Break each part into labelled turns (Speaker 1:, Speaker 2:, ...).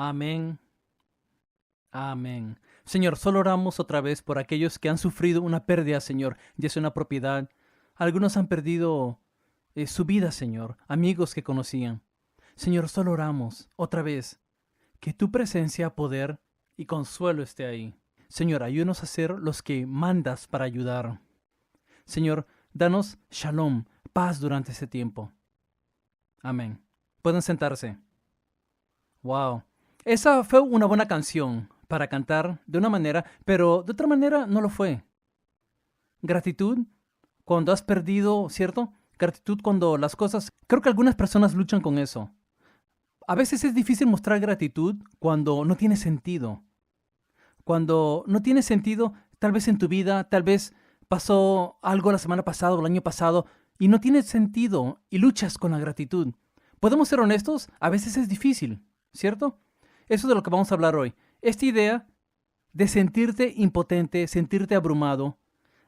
Speaker 1: Amén. Amén. Señor, solo oramos otra vez por aquellos que han sufrido una pérdida, Señor, ya sea una propiedad. Algunos han perdido su vida, Señor, amigos que conocían. Señor, solo oramos otra vez que tu presencia, poder y consuelo esté ahí. Señor, ayúdanos a ser los que mandas para ayudar. Señor, danos shalom, paz durante ese tiempo. Amén. Pueden sentarse. Wow. Esa fue una buena canción para cantar de una manera, pero de otra manera no lo fue. Gratitud cuando has perdido, ¿cierto? Gratitud cuando las cosas... Creo que algunas personas luchan con eso. A veces es difícil mostrar gratitud cuando no tiene sentido. Cuando no tiene sentido, tal vez en tu vida, tal vez pasó algo la semana pasada o el año pasado y no tiene sentido y luchas con la gratitud. ¿Podemos ser honestos? A veces es difícil, ¿cierto? Eso es de lo que vamos a hablar hoy. Esta idea de sentirte impotente, sentirte abrumado,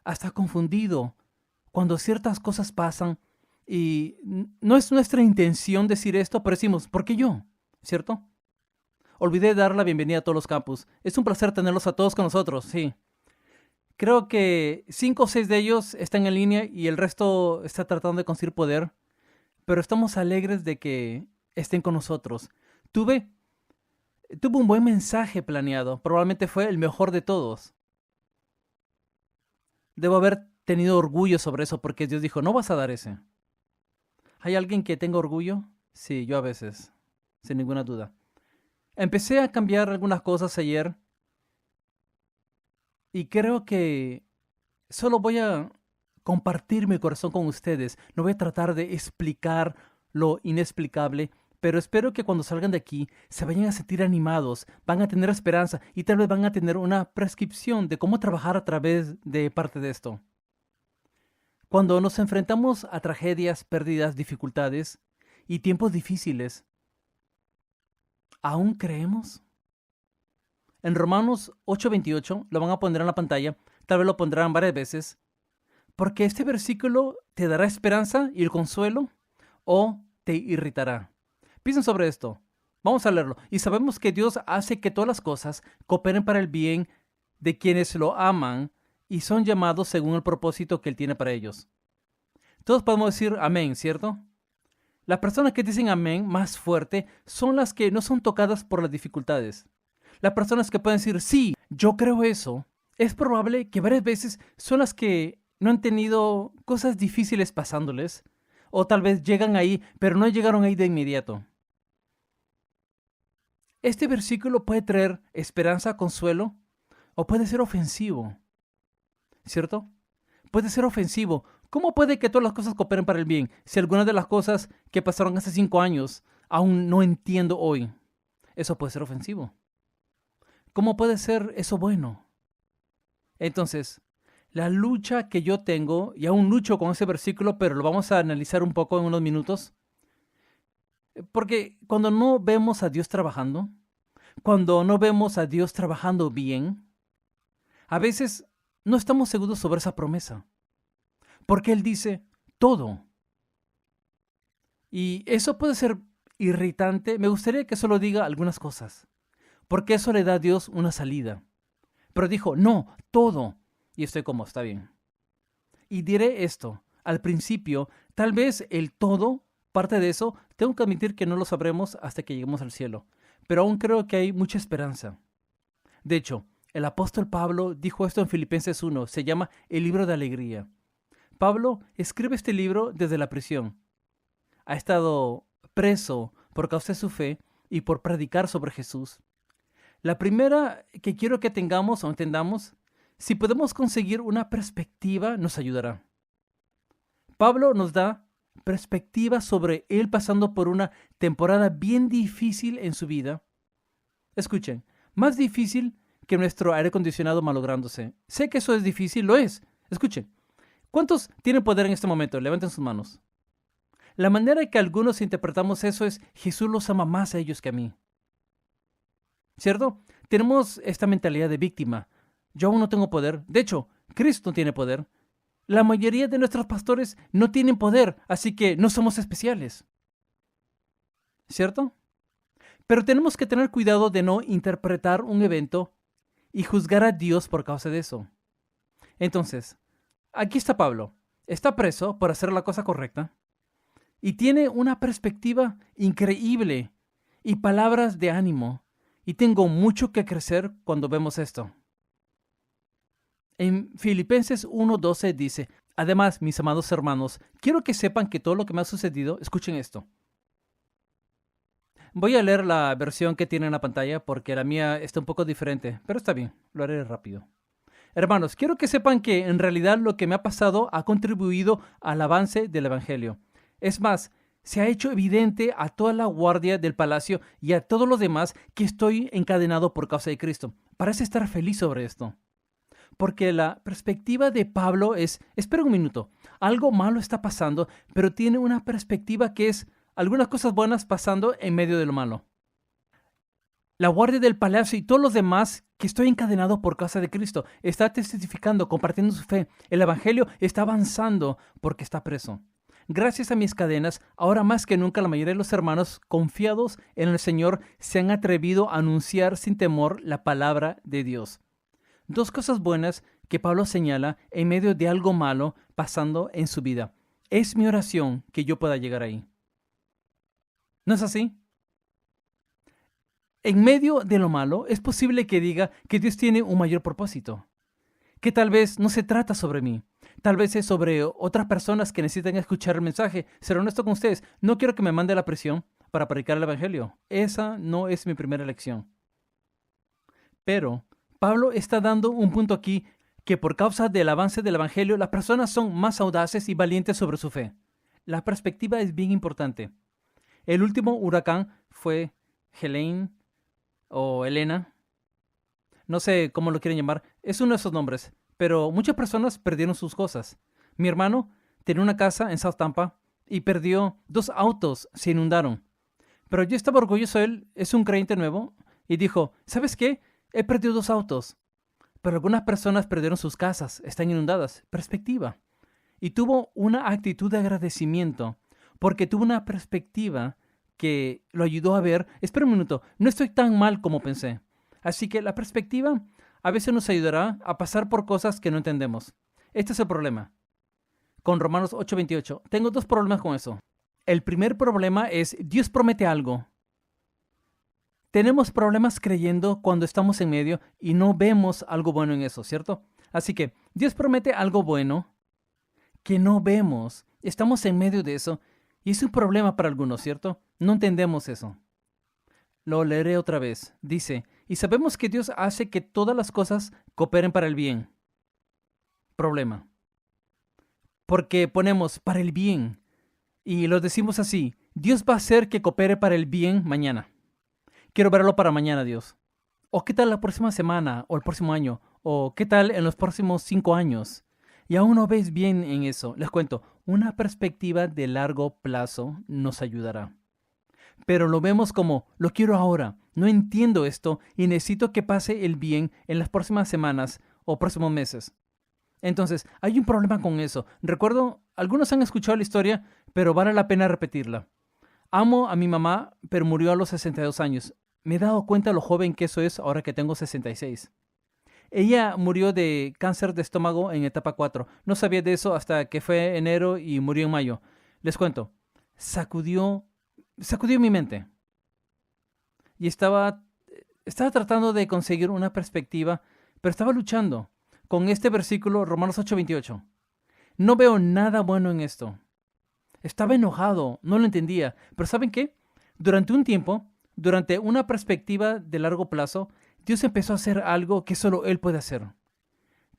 Speaker 1: hasta confundido, cuando ciertas cosas pasan y no es nuestra intención decir esto, pero decimos, ¿por qué yo? ¿Cierto? Olvidé dar la bienvenida a todos los campus. Es un placer tenerlos a todos con nosotros, sí. Creo que 5 o 6 de ellos están en línea y el resto está tratando de conseguir poder, pero estamos alegres de que estén con nosotros. Tuve un buen mensaje planeado, probablemente fue el mejor de todos. Debo haber tenido orgullo sobre eso porque Dios dijo, no vas a dar ese. ¿Hay alguien que tenga orgullo? Sí, yo a veces, sin ninguna duda. Empecé a cambiar algunas cosas ayer y creo que solo voy a compartir mi corazón con ustedes. No voy a tratar de explicar lo inexplicable, pero espero que cuando salgan de aquí se vayan a sentir animados, van a tener esperanza y tal vez van a tener una prescripción de cómo trabajar a través de parte de esto. Cuando nos enfrentamos a tragedias, pérdidas, dificultades y tiempos difíciles, ¿aún creemos? En Romanos 8:28, lo van a poner en la pantalla, tal vez lo pondrán varias veces, porque este versículo te dará esperanza y el consuelo o te irritará. Piensen sobre esto. Vamos a leerlo. Y sabemos que Dios hace que todas las cosas cooperen para el bien de quienes lo aman y son llamados según el propósito que Él tiene para ellos. Todos podemos decir amén, ¿cierto? Las personas que dicen amén más fuerte son las que no son tocadas por las dificultades. Las personas que pueden decir sí, yo creo eso, es probable que varias veces son las que no han tenido cosas difíciles pasándoles, o tal vez llegan ahí, pero no llegaron ahí de inmediato. Este versículo puede traer esperanza, consuelo, o puede ser ofensivo, ¿cierto? Puede ser ofensivo. ¿Cómo puede que todas las cosas cooperen para el bien si algunas de las cosas que pasaron hace 5 años aún no entiendo hoy? Eso puede ser ofensivo. ¿Cómo puede ser eso bueno? Entonces, la lucha que yo tengo, y aún lucho con ese versículo, pero lo vamos a analizar un poco en unos minutos, porque cuando no vemos a Dios trabajando, cuando no vemos a Dios trabajando bien, a veces no estamos seguros sobre esa promesa, porque Él dice todo. Y eso puede ser irritante. Me gustaría que solo diga algunas cosas, porque eso le da a Dios una salida. Pero dijo, no, todo. Y estoy como, está bien. Y diré esto, al principio, tal vez el todo, parte de eso, tengo que admitir que no lo sabremos hasta que lleguemos al cielo. Pero aún creo que hay mucha esperanza. De hecho, el apóstol Pablo dijo esto en Filipenses 1, se llama el libro de alegría. Pablo escribe este libro desde la prisión. Ha estado preso por causa de su fe y por predicar sobre Jesús. La primera que quiero que tengamos o entendamos, si podemos conseguir una perspectiva, nos ayudará. Pablo nos da perspectiva sobre él pasando por una temporada bien difícil en su vida. Escuchen, más difícil que nuestro aire acondicionado malográndose. Sé que eso es difícil, lo es. Escuchen, ¿cuántos tienen poder en este momento? Levanten sus manos. La manera en que algunos interpretamos eso es, Jesús los ama más a ellos que a mí. ¿Cierto? Tenemos esta mentalidad de víctima. Yo aún no tengo poder. De hecho, Cristo tiene poder. La mayoría de nuestros pastores no tienen poder, así que no somos especiales. ¿Cierto? Pero tenemos que tener cuidado de no interpretar un evento y juzgar a Dios por causa de eso. Entonces, aquí está Pablo. Está preso por hacer la cosa correcta y tiene una perspectiva increíble y palabras de ánimo. Y tengo mucho que crecer cuando vemos esto. En Filipenses 1:12 dice: además, mis amados hermanos, quiero que sepan que todo lo que me ha sucedido, escuchen esto. Voy a leer la versión que tiene en la pantalla porque la mía está un poco diferente, pero está bien, lo haré rápido. Hermanos, quiero que sepan que en realidad lo que me ha pasado ha contribuido al avance del Evangelio. Es más, se ha hecho evidente a toda la guardia del palacio y a todos los demás que estoy encadenado por causa de Cristo. Parece estar feliz sobre esto. Porque la perspectiva de Pablo es, espera un minuto, algo malo está pasando, pero tiene una perspectiva que es algunas cosas buenas pasando en medio de lo malo. La guardia del palacio y todos los demás que estoy encadenado por causa de Cristo está testificando, compartiendo su fe. El evangelio está avanzando porque está preso. Gracias a mis cadenas, ahora más que nunca la mayoría de los hermanos confiados en el Señor se han atrevido a anunciar sin temor la palabra de Dios. Dos cosas buenas que Pablo señala en medio de algo malo pasando en su vida. Es mi oración que yo pueda llegar ahí. ¿No es así? En medio de lo malo, es posible que diga que Dios tiene un mayor propósito, que tal vez no se trata sobre mí, tal vez es sobre otras personas que necesitan escuchar el mensaje. Seré honesto con ustedes, no quiero que me mande la presión para predicar el evangelio. Esa no es mi primera elección. Pero Pablo está dando un punto aquí que por causa del avance del evangelio, las personas son más audaces y valientes sobre su fe. La perspectiva es bien importante. El último huracán fue Helene o Elena, no sé cómo lo quieren llamar, es uno de esos nombres, pero muchas personas perdieron sus cosas. Mi hermano tenía una casa en South Tampa y perdió 2 autos, se inundaron. Pero yo estaba orgulloso de él, es un creyente nuevo, y dijo, ¿sabes qué? He perdido 2 autos, pero algunas personas perdieron sus casas, están inundadas. Perspectiva. Y tuvo una actitud de agradecimiento, porque tuvo una perspectiva que lo ayudó a ver, espera un minuto, no estoy tan mal como pensé. Así que la perspectiva a veces nos ayudará a pasar por cosas que no entendemos. Este es el problema. Con Romanos 8:28, tengo 2 problemas con eso. El primer problema es, Dios promete algo. Tenemos problemas creyendo cuando estamos en medio y no vemos algo bueno en eso, ¿cierto? Así que Dios promete algo bueno que no vemos. Estamos en medio de eso y es un problema para algunos, ¿cierto? No entendemos eso. Lo leeré otra vez. Dice, y sabemos que Dios hace que todas las cosas cooperen para el bien. Problema. Porque ponemos para el bien y lo decimos así, Dios va a hacer que coopere para el bien mañana. Quiero verlo para mañana, Dios. ¿O qué tal la próxima semana? ¿O el próximo año? ¿O qué tal en los próximos 5 años? Y aún no ves bien en eso. Les cuento, una perspectiva de largo plazo nos ayudará. Pero lo vemos como, lo quiero ahora, no entiendo esto y necesito que pase el bien en las próximas semanas o próximos meses. Entonces, hay un problema con eso. Recuerdo, algunos han escuchado la historia, pero vale la pena repetirla. Amo a mi mamá, pero murió a los 62 años. Me he dado cuenta lo joven que eso es ahora que tengo 66. Ella murió de cáncer de estómago en etapa 4. No sabía de eso hasta que fue enero y murió en mayo. Les cuento, sacudió mi mente. Y estaba tratando de conseguir una perspectiva, pero estaba luchando con este versículo, Romanos 8:28. No veo nada bueno en esto. Estaba enojado, no lo entendía. Pero ¿saben qué? Durante un tiempo, durante una perspectiva de largo plazo, Dios empezó a hacer algo que solo Él puede hacer.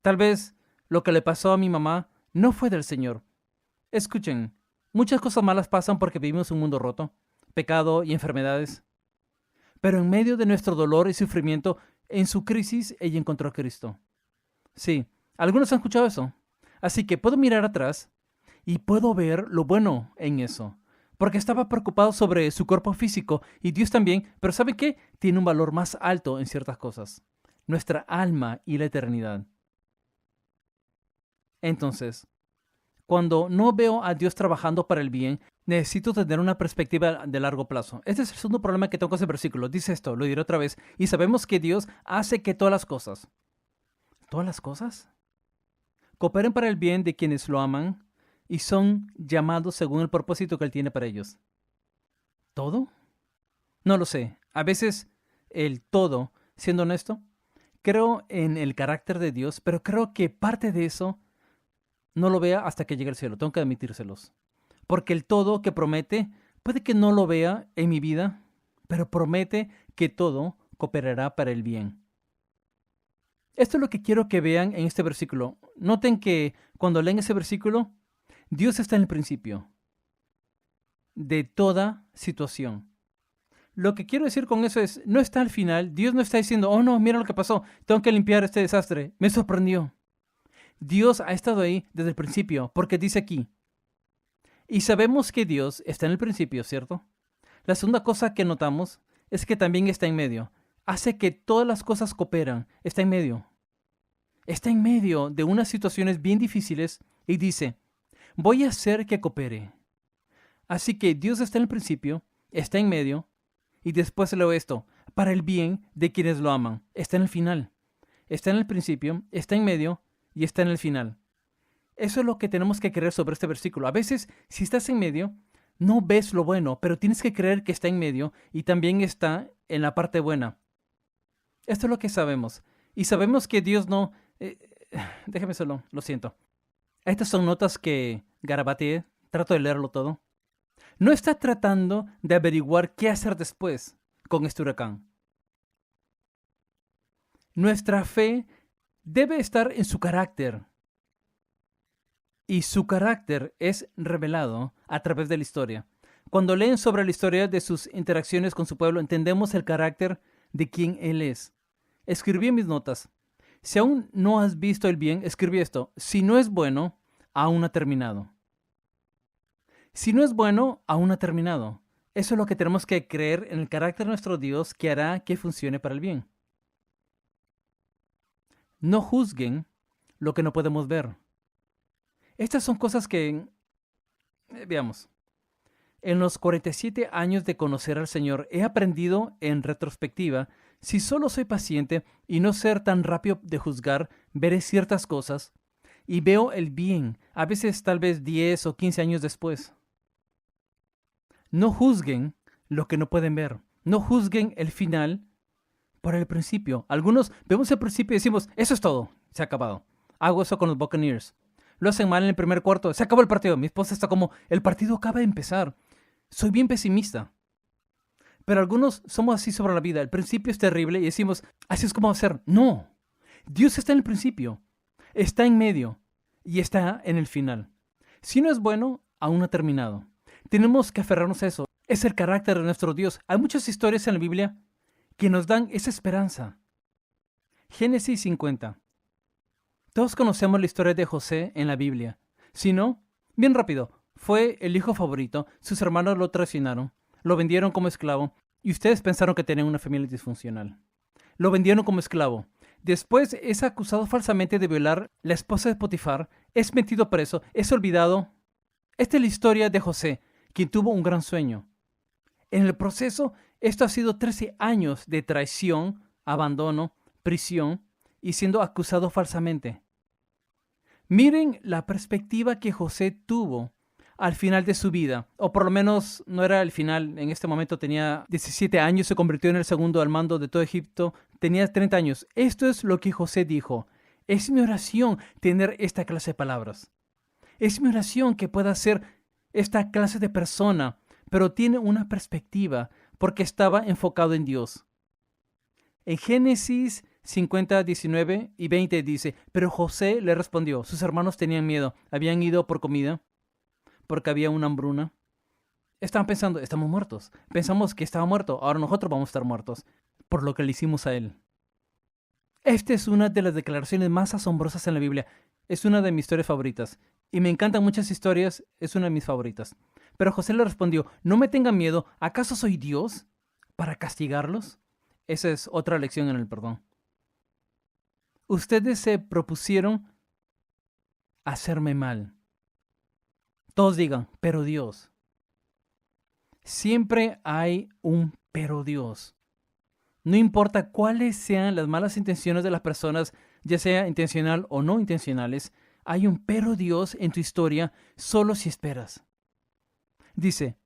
Speaker 1: Tal vez lo que le pasó a mi mamá no fue del Señor. Escuchen, muchas cosas malas pasan porque vivimos un mundo roto, pecado y enfermedades. Pero en medio de nuestro dolor y sufrimiento, en su crisis, ella encontró a Cristo. Sí, algunos han escuchado eso. Así que puedo mirar atrás y puedo ver lo bueno en eso. Porque estaba preocupado sobre su cuerpo físico y Dios también, pero ¿saben qué? Tiene un valor más alto en ciertas cosas. Nuestra alma y la eternidad. Entonces, Cuando no veo a Dios trabajando para el bien, necesito tener una perspectiva de largo plazo. Este es el segundo problema que tengo con ese versículo. Dice esto, lo diré otra vez. Y sabemos que Dios hace que todas las cosas, cooperen para el bien de quienes lo aman y son llamados según el propósito que Él tiene para ellos. ¿Todo? No lo sé. A veces el todo, siendo honesto, creo en el carácter de Dios, pero creo que parte de eso no lo vea hasta que llegue al cielo. Tengo que admitírselos. Porque el todo que promete, puede que no lo vea en mi vida, pero promete que todo cooperará para el bien. Esto es lo que quiero que vean en este versículo. Noten que cuando leen ese versículo, Dios está en el principio de toda situación. Lo que quiero decir con eso es, no está al final. Dios no está diciendo, oh no, mira lo que pasó, tengo que limpiar este desastre. Me sorprendió. Dios ha estado ahí desde el principio, porque dice aquí, y sabemos que Dios está en el principio, ¿cierto? La segunda cosa que notamos es que también está en medio. Hace que todas las cosas cooperan. Está en medio. Está en medio de unas situaciones bien difíciles y dice, voy a hacer que coopere. Así que Dios está en el principio, está en medio, y después leo esto, para el bien de quienes lo aman. Está en el final. Está en el principio, está en medio y está en el final. Eso es lo que tenemos que creer sobre este versículo. A veces, si estás en medio, no ves lo bueno, pero tienes que creer que está en medio y también está en la parte buena. Esto es lo que sabemos. Y sabemos que Dios no... déjeme solo, lo siento. Estas son notas que garabateé. Trato de leerlo todo. No está tratando de averiguar qué hacer después con este huracán. Nuestra fe debe estar en su carácter. Y su carácter es revelado a través de la historia. Cuando leen sobre la historia de sus interacciones con su pueblo, entendemos el carácter de quien Él es. Escribí en mis notas. Si aún no has visto el bien, escribí esto. Si no es bueno, aún no ha terminado. Si no es bueno, aún no ha terminado. Eso es lo que tenemos que creer en el carácter de nuestro Dios que hará que funcione para el bien. No juzguen lo que no podemos ver. Estas son cosas que, veamos, en los 47 años de conocer al Señor he aprendido en retrospectiva, si solo soy paciente y no ser tan rápido de juzgar, veré ciertas cosas y veo el bien, a veces tal vez 10 o 15 años después. No juzguen lo que no pueden ver. No juzguen el final por el principio. Algunos vemos el principio y decimos, eso es todo, se ha acabado. Hago eso con los Buccaneers. Lo hacen mal en el primer cuarto, se acabó el partido. Mi esposa está como, el partido acaba de empezar. Soy bien pesimista. Pero algunos somos así sobre la vida. El principio es terrible y decimos, así es como va a ser. No. Dios está en el principio, está en medio y está en el final. Si no es bueno, aún no ha terminado. Tenemos que aferrarnos a eso. Es el carácter de nuestro Dios. Hay muchas historias en la Biblia que nos dan esa esperanza. Génesis 50. Todos conocemos la historia de José en la Biblia. Si no, bien rápido, fue el hijo favorito, sus hermanos lo traicionaron, lo vendieron como esclavo y ustedes pensaron que tenían una familia disfuncional. Lo vendieron como esclavo. Después es acusado falsamente de violar la esposa de Potifar, es metido preso, es olvidado. Esta es la historia de José, quien tuvo un gran sueño. En el proceso, esto ha sido 13 años de traición, abandono, prisión y siendo acusado falsamente. Miren la perspectiva que José tuvo al final de su vida, o por lo menos no era el final, en este momento tenía 17 años, se convirtió en el segundo al mando de todo Egipto, tenía 30 años. Esto es lo que José dijo. Es mi oración tener esta clase de palabras. Es mi oración que pueda ser esta clase de persona, pero tiene una perspectiva porque estaba enfocado en Dios. En Génesis 50, 19 y 20 dice, pero José le respondió, sus hermanos tenían miedo, habían ido por comida porque había una hambruna. Estaban pensando, estamos muertos. Pensamos que estaba muerto, ahora nosotros vamos a estar muertos por lo que le hicimos a él. Esta es una de las declaraciones más asombrosas en la Biblia. Es una de mis historias favoritas. Y me encantan muchas historias, es una de mis favoritas. Pero José le respondió, no me tengan miedo, ¿acaso soy Dios para castigarlos? Esa es otra lección en el perdón. Ustedes se propusieron hacerme mal. Todos digan, pero Dios. Siempre hay un pero Dios. No importa cuáles sean las malas intenciones de las personas, ya sea intencional o no intencionales, hay un pero Dios en tu historia solo si esperas. Dice,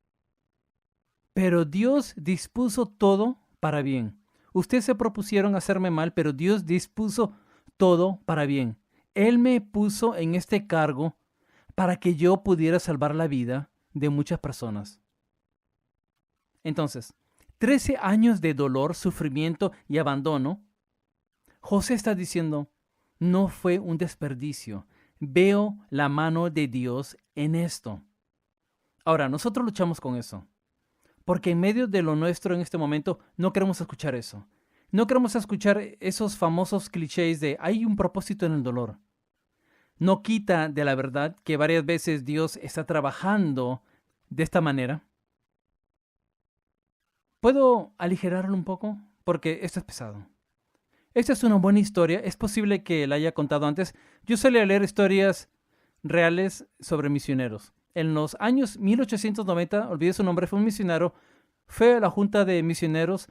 Speaker 1: pero Dios dispuso todo para bien. Ustedes se propusieron hacerme mal, pero Dios dispuso todo para bien. Él me puso en este cargo para que yo pudiera salvar la vida de muchas personas. Entonces, 13 años de dolor, sufrimiento y abandono, José está diciendo, no fue un desperdicio. Veo la mano de Dios en esto. Ahora, nosotros luchamos con eso, porque en medio de lo nuestro en este momento no queremos escuchar eso. No queremos escuchar esos famosos clichés de hay un propósito en el dolor. No quita de la verdad que varias veces Dios está trabajando de esta manera. ¿Puedo aligerarlo un poco? Porque esto es pesado. Esta es una buena historia. Es posible que la haya contado antes. Yo solía leer historias reales sobre misioneros. En los años 1890, olvidé su nombre, fue un misionero, fue a la junta de misioneros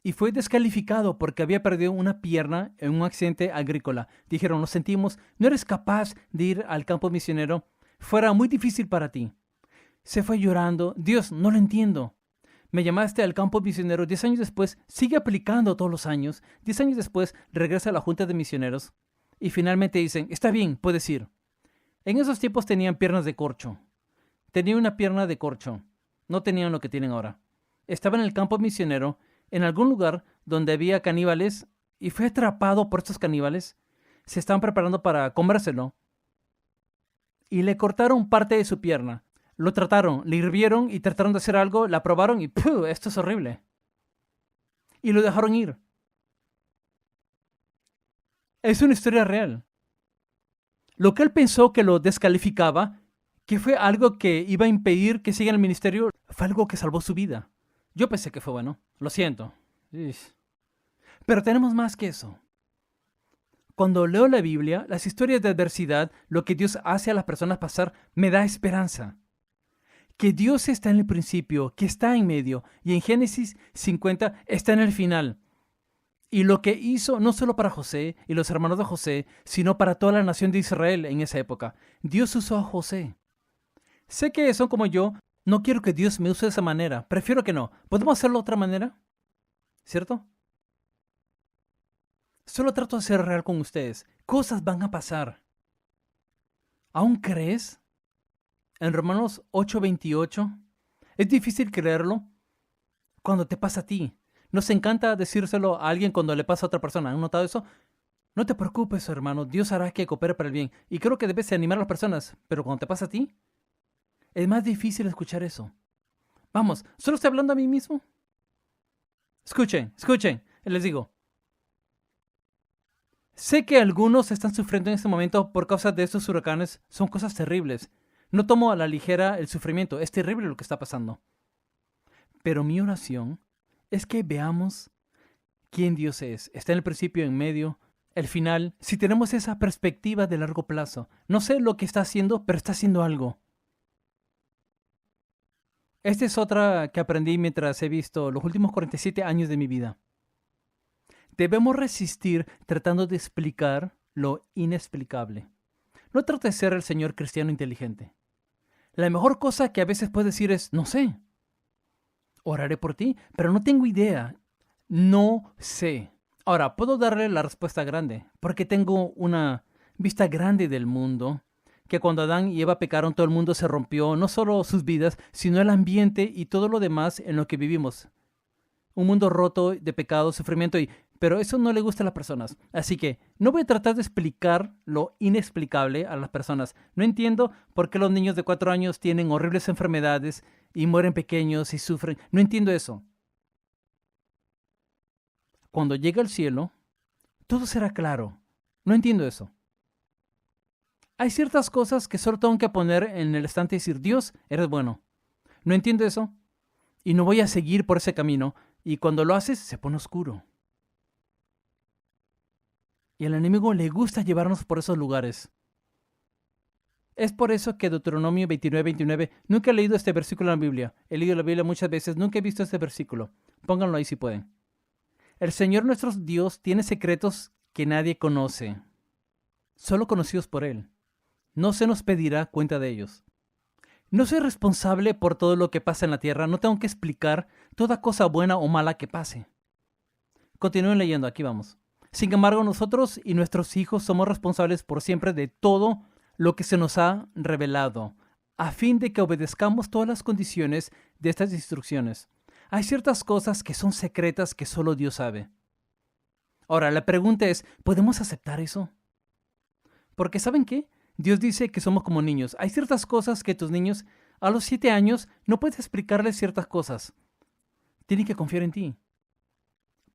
Speaker 1: y fue descalificado porque había perdido una pierna en un accidente agrícola. Dijeron, lo sentimos, no eres capaz de ir al campo misionero, fuera muy difícil para ti. Se fue llorando, Dios, no lo entiendo. Me llamaste al campo misionero, 10 años después, sigue aplicando todos los años, 10 años después regresa a la junta de misioneros y finalmente dicen, está bien, puedes ir. En esos tiempos tenían piernas de corcho. Tenía una pierna de corcho. No tenían lo que tienen ahora. Estaba en el campo misionero, en algún lugar donde había caníbales, y fue atrapado por estos caníbales. Se estaban preparando para comérselo. Y le cortaron parte de su pierna. Lo trataron, le hirvieron y trataron de hacer algo, la probaron y ¡puh! Esto es horrible. Y lo dejaron ir. Es una historia real. Lo que él pensó que lo descalificaba, que fue algo que iba a impedir que siga en el ministerio, fue algo que salvó su vida. Yo pensé que fue bueno. Lo siento. Pero tenemos más que eso. Cuando leo la Biblia, las historias de adversidad, lo que Dios hace a las personas pasar, me da esperanza. Que Dios está en el principio, que está en medio, y en Génesis 50 está en el final. Y lo que hizo no solo para José y los hermanos de José, sino para toda la nación de Israel en esa época. Dios usó a José. Sé que son como yo, no quiero que Dios me use de esa manera, prefiero que no. ¿Podemos hacerlo de otra manera? ¿Cierto? Solo trato de ser real con ustedes. Cosas van a pasar. ¿Aún crees? En Romanos 8:28, es difícil creerlo cuando te pasa a ti. Nos encanta decírselo a alguien cuando le pasa a otra persona. ¿Han notado eso? No te preocupes, hermano. Dios hará que coopere para el bien. Y creo que debes animar a las personas. Pero cuando te pasa a ti, es más difícil escuchar eso. Vamos, ¿solo estoy hablando a mí mismo? Escuchen, escuchen. Les digo. Sé que algunos están sufriendo en este momento por causa de estos huracanes. Son cosas terribles. No tomo a la ligera el sufrimiento. Es terrible lo que está pasando. Pero mi oración es que veamos quién Dios es. Está en el principio, en medio, el final. Si tenemos esa perspectiva de largo plazo. No sé lo que está haciendo, pero está haciendo algo. Esta es otra que aprendí mientras he visto los últimos 47 años de mi vida. Debemos resistir tratando de explicar lo inexplicable. No trate de ser el señor cristiano inteligente. La mejor cosa que a veces puedes decir es, no sé. Oraré por ti, pero no tengo idea. No sé. Ahora, puedo darle la respuesta grande, porque tengo una vista grande del mundo, que cuando Adán y Eva pecaron, todo el mundo se rompió, no solo sus vidas, sino el ambiente y todo lo demás en lo que vivimos. Un mundo roto de pecado, sufrimiento, pero eso no le gusta a las personas. Así que no voy a tratar de explicar lo inexplicable a las personas. No entiendo por qué los niños de 4 años tienen horribles enfermedades y mueren pequeños y sufren. No entiendo eso. Cuando llegue al cielo, todo será claro. No entiendo eso. Hay ciertas cosas que solo tengo que poner en el estante y decir, Dios, eres bueno. No entiendo eso y no voy a seguir por ese camino. Y cuando lo haces, se pone oscuro. Y al enemigo le gusta llevarnos por esos lugares. Es por eso que Deuteronomio 29:29, nunca he leído este versículo en la Biblia. He leído la Biblia muchas veces, nunca he visto este versículo. Pónganlo ahí si pueden. El Señor nuestro Dios tiene secretos que nadie conoce, solo conocidos por Él. No se nos pedirá cuenta de ellos. No soy responsable por todo lo que pasa en la tierra, no tengo que explicar toda cosa buena o mala que pase. Continúen leyendo, aquí vamos. Sin embargo, nosotros y nuestros hijos somos responsables por siempre de todo lo que se nos ha revelado, a fin de que obedezcamos todas las condiciones de estas instrucciones. Hay ciertas cosas que son secretas que solo Dios sabe. Ahora, la pregunta es, ¿podemos aceptar eso? Porque ¿saben qué? Dios dice que somos como niños. Hay ciertas cosas que tus niños, a los 7 años, no puedes explicarles ciertas cosas. Tienen que confiar en ti.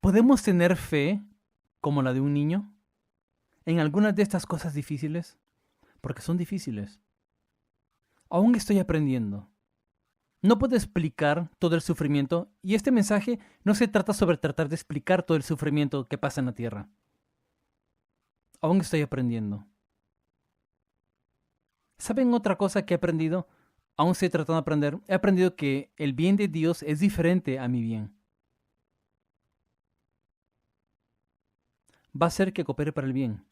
Speaker 1: ¿Podemos tener fe como la de un niño en algunas de estas cosas difíciles? Porque son difíciles. Aún estoy aprendiendo. No puedo explicar todo el sufrimiento y este mensaje no se trata sobre tratar de explicar todo el sufrimiento que pasa en la tierra. Aún estoy aprendiendo. ¿Saben otra cosa que he aprendido? Aún estoy tratando de aprender. He aprendido que el bien de Dios es diferente a mi bien. Va a ser que coopere para el bien.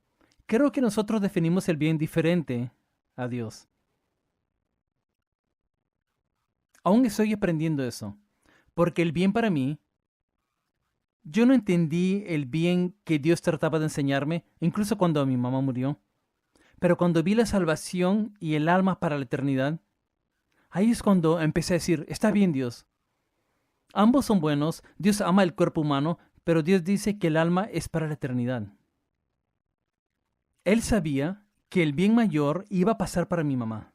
Speaker 1: Creo que nosotros definimos el bien diferente a Dios. Aún estoy aprendiendo eso. Porque el bien para mí, yo no entendí el bien que Dios trataba de enseñarme, incluso cuando mi mamá murió. Pero cuando vi la salvación y el alma para la eternidad, ahí es cuando empecé a decir, está bien Dios. Ambos son buenos, Dios ama el cuerpo humano, pero Dios dice que el alma es para la eternidad. Él sabía que el bien mayor iba a pasar para mi mamá.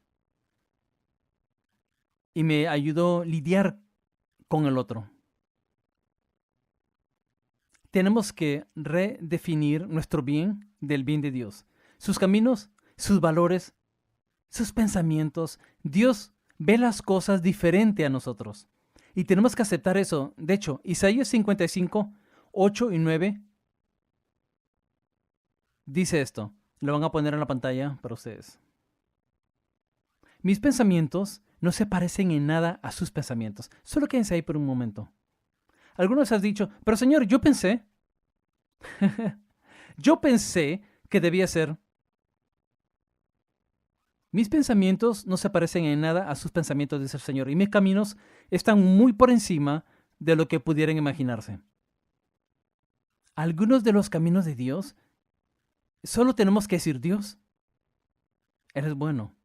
Speaker 1: Y me ayudó a lidiar con el otro. Tenemos que redefinir nuestro bien del bien de Dios. Sus caminos, sus valores, sus pensamientos. Dios ve las cosas diferente a nosotros. Y tenemos que aceptar eso. De hecho, Isaías 55, 8 y 9 dice esto. Lo van a poner en la pantalla para ustedes. Mis pensamientos no se parecen en nada a sus pensamientos. Solo quédense ahí por un momento. Algunos han dicho, pero Señor, yo pensé que debía ser. Mis pensamientos no se parecen en nada a sus pensamientos, dice el Señor, y mis caminos están muy por encima de lo que pudieran imaginarse. Algunos de los caminos de Dios, solo tenemos que decir, Dios, eres bueno.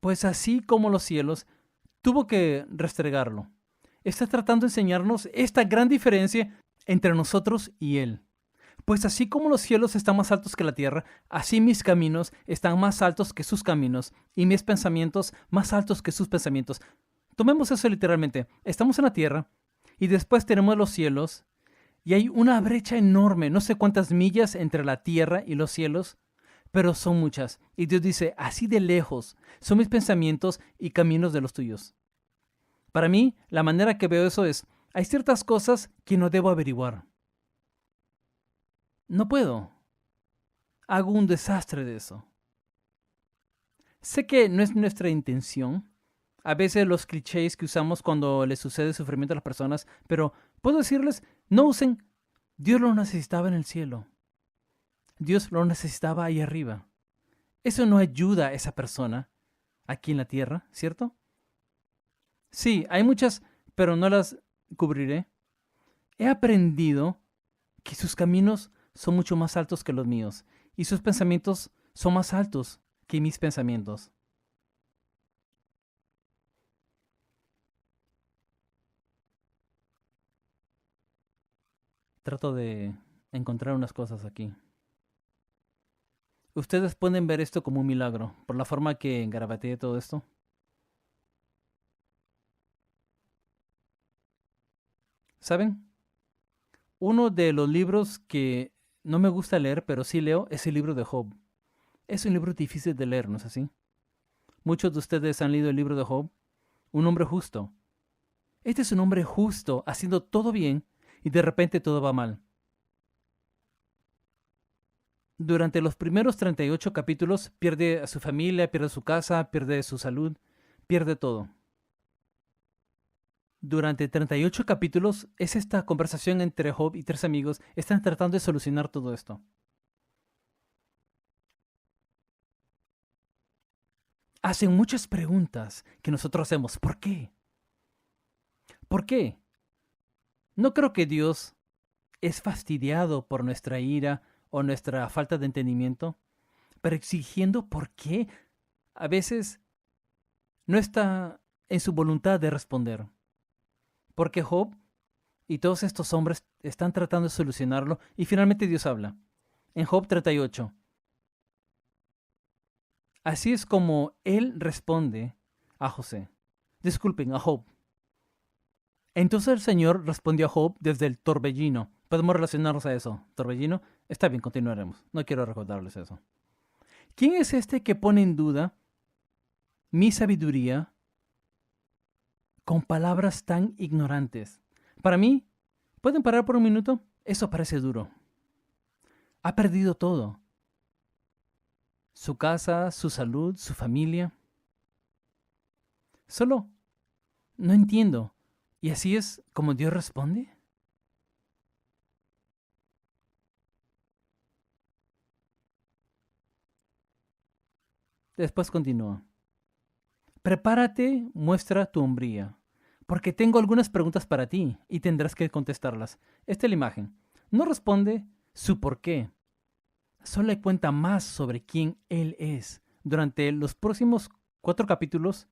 Speaker 1: Pues así como los cielos, tuvo que restregarlo. Está tratando de enseñarnos esta gran diferencia entre nosotros y Él. Pues así como los cielos están más altos que la tierra, así mis caminos están más altos que sus caminos y mis pensamientos más altos que sus pensamientos. Tomemos eso literalmente. Estamos en la tierra y después tenemos los cielos y hay una brecha enorme, no sé cuántas millas entre la tierra y los cielos, pero son muchas. Y Dios dice, así de lejos son mis pensamientos y caminos de los tuyos. Para mí, la manera que veo eso es, hay ciertas cosas que no debo averiguar. No puedo. Hago un desastre de eso. Sé que no es nuestra intención. A veces los clichés que usamos cuando les sucede sufrimiento a las personas, pero puedo decirles, no usen, Dios lo necesitaba en el cielo. Dios lo necesitaba ahí arriba. Eso no ayuda a esa persona aquí en la tierra, ¿cierto? Sí, hay muchas, pero no las cubriré. He aprendido que sus caminos son mucho más altos que los míos y sus pensamientos son más altos que mis pensamientos. Trato de encontrar unas cosas aquí. Ustedes pueden ver esto como un milagro, por la forma que garabateé todo esto. ¿Saben? Uno de los libros que no me gusta leer, pero sí leo, es el libro de Job. Es un libro difícil de leer, ¿no es así? Muchos de ustedes han leído el libro de Job. Un hombre justo. Este es un hombre justo, haciendo todo bien, y de repente todo va mal. Durante los primeros 38 capítulos pierde a su familia, pierde su casa, pierde su salud, pierde todo. Durante 38 capítulos es esta conversación entre Job y tres amigos. Están tratando de solucionar todo esto. Hacen muchas preguntas que nosotros hacemos. ¿Por qué? ¿Por qué? No creo que Dios es fastidiado por nuestra ira o nuestra falta de entendimiento, pero exigiendo por qué a veces no está en su voluntad de responder. Porque Job y todos estos hombres están tratando de solucionarlo y finalmente Dios habla. En Job 38. Así es como él responde a José. Disculpen, a Job. Entonces el Señor respondió a Job desde el torbellino. Podemos relacionarnos a eso. ¿Torbellino? Está bien, continuaremos. No quiero recordarles eso. ¿Quién es este que pone en duda mi sabiduría con palabras tan ignorantes? Para mí, ¿pueden parar por un minuto? Eso parece duro. Ha perdido todo. Su casa, su salud, su familia. Solo no entiendo. ¿Y así es como Dios responde? Después continúa. Prepárate, muestra tu hombría, porque tengo algunas preguntas para ti y tendrás que contestarlas. Esta es la imagen. No responde su por qué. Solo le cuenta más sobre quién él es. Durante los próximos 4 capítulos,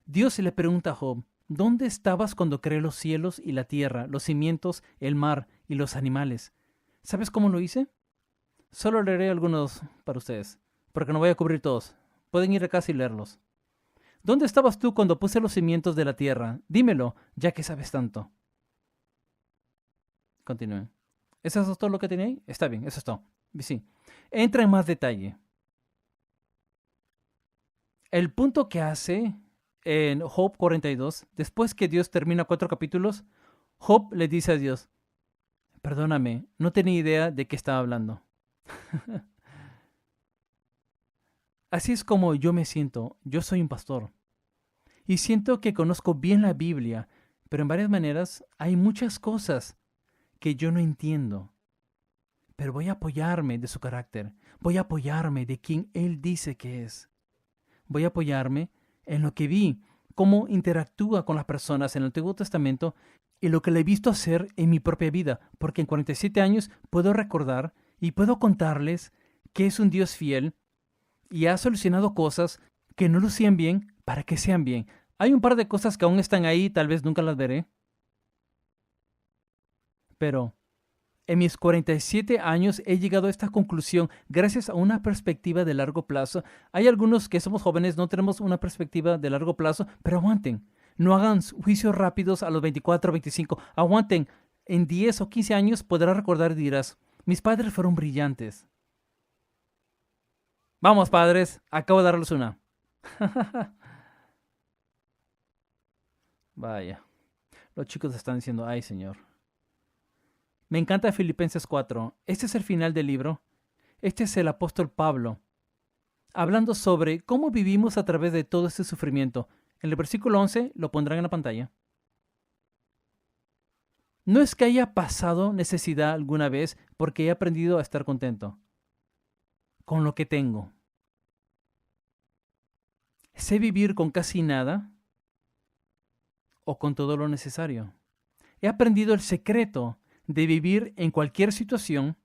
Speaker 1: Dios le pregunta a Job, ¿dónde estabas cuando creé los cielos y la tierra, los cimientos, el mar y los animales? ¿Sabes cómo lo hice? Solo leeré algunos para ustedes, porque no voy a cubrir todos. Pueden ir a casa y leerlos. ¿Dónde estabas tú cuando puse los cimientos de la tierra? Dímelo, ya que sabes tanto. Continúen. ¿Eso es todo lo que tenía ahí? Está bien, eso es todo. Sí. Entra en más detalle. El punto que hace en Job 42, después que Dios termina 4 capítulos, Job le dice a Dios, perdóname, no tenía idea de qué estaba hablando. Así es como yo me siento. Yo soy un pastor. Y siento que conozco bien la Biblia, pero en varias maneras hay muchas cosas que yo no entiendo. Pero voy a apoyarme de su carácter. Voy a apoyarme de quien Él dice que es. Voy a apoyarme en lo que vi, cómo interactúa con las personas en el Antiguo Testamento y lo que le he visto hacer en mi propia vida, porque en 47 años puedo recordar y puedo contarles que es un Dios fiel y ha solucionado cosas que no lucían bien para que sean bien. Hay un par de cosas que aún están ahí, tal vez nunca las veré, pero en mis 47 años he llegado a esta conclusión gracias a una perspectiva de largo plazo. Hay algunos que somos jóvenes, no tenemos una perspectiva de largo plazo, pero aguanten. No hagan juicios rápidos a los 24 o 25. Aguanten. En 10 o 15 años podrás recordar y dirás, mis padres fueron brillantes. Vamos, padres, acabo de darles una. Vaya. Los chicos están diciendo, ay, Señor. Me encanta Filipenses 4. Este es el final del libro. Este es el apóstol Pablo, hablando sobre cómo vivimos a través de todo este sufrimiento. En el versículo 11 lo pondrán en la pantalla. No es que haya pasado necesidad alguna vez, porque he aprendido a estar contento con lo que tengo. Sé vivir con casi nada o con todo lo necesario. He aprendido el secreto de vivir en cualquier situación.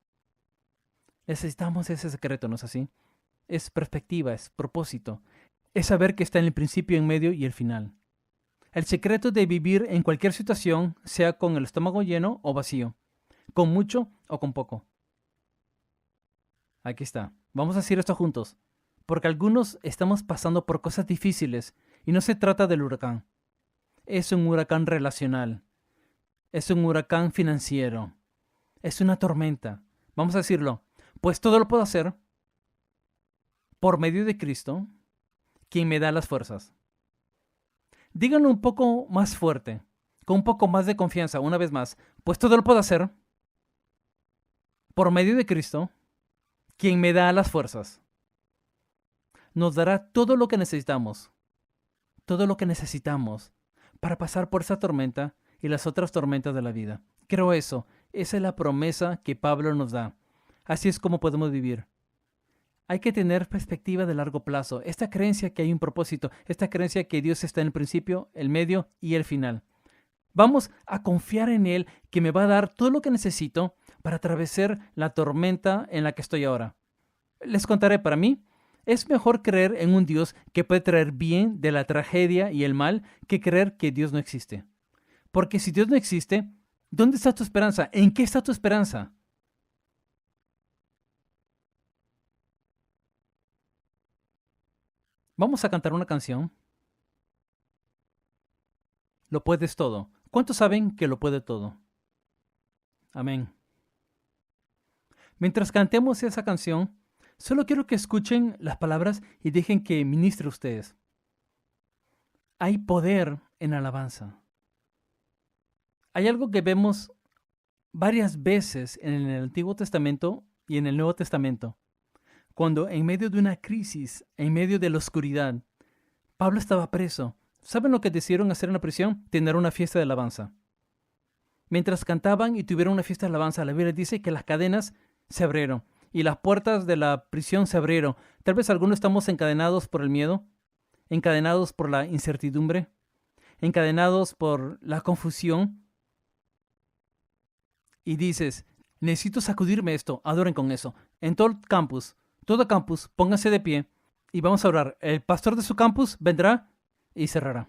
Speaker 1: Necesitamos ese secreto, ¿no es así? Es perspectiva, es propósito. Es saber que está en el principio, en medio y el final. El secreto de vivir en cualquier situación, sea con el estómago lleno o vacío, con mucho o con poco. Aquí está. Vamos a decir esto juntos, porque algunos estamos pasando por cosas difíciles y no se trata del huracán. Es un huracán relacional. Es un huracán financiero. Es una tormenta. Vamos a decirlo. Pues todo lo puedo hacer por medio de Cristo, quien me da las fuerzas. Díganlo un poco más fuerte, con un poco más de confianza, una vez más. Pues todo lo puedo hacer por medio de Cristo, quien me da las fuerzas. Nos dará todo lo que necesitamos para pasar por esa tormenta y las otras tormentas de la vida. Creo eso. Esa es la promesa que Pablo nos da. Así es como podemos vivir. Hay que tener perspectiva de largo plazo. Esta creencia que hay un propósito. Esta creencia que Dios está en el principio, el medio y el final. Vamos a confiar en Él, que me va a dar todo lo que necesito para atravesar la tormenta en la que estoy ahora. Les contaré, para mí, es mejor creer en un Dios que puede traer bien de la tragedia y el mal que creer que Dios no existe. Porque si Dios no existe, ¿dónde está tu esperanza? ¿En qué está tu esperanza? Vamos a cantar una canción. Lo puedes todo. ¿Cuántos saben que lo puede todo? Amén. Mientras cantemos esa canción, solo quiero que escuchen las palabras y dejen que ministre a ustedes. Hay poder en alabanza. Hay algo que vemos varias veces en el Antiguo Testamento y en el Nuevo Testamento. Cuando en medio de una crisis, en medio de la oscuridad, Pablo estaba preso. ¿Saben lo que decidieron hacer en la prisión? Tener una fiesta de alabanza. Mientras cantaban y tuvieron una fiesta de alabanza, la Biblia dice que las cadenas se abrieron y las puertas de la prisión se abrieron. Tal vez algunos estamos encadenados por el miedo, encadenados por la incertidumbre, encadenados por la confusión. Y dices, necesito sacudirme esto, adoren con eso. En todo campus, pónganse de pie y vamos a orar. El pastor de su campus vendrá y cerrará.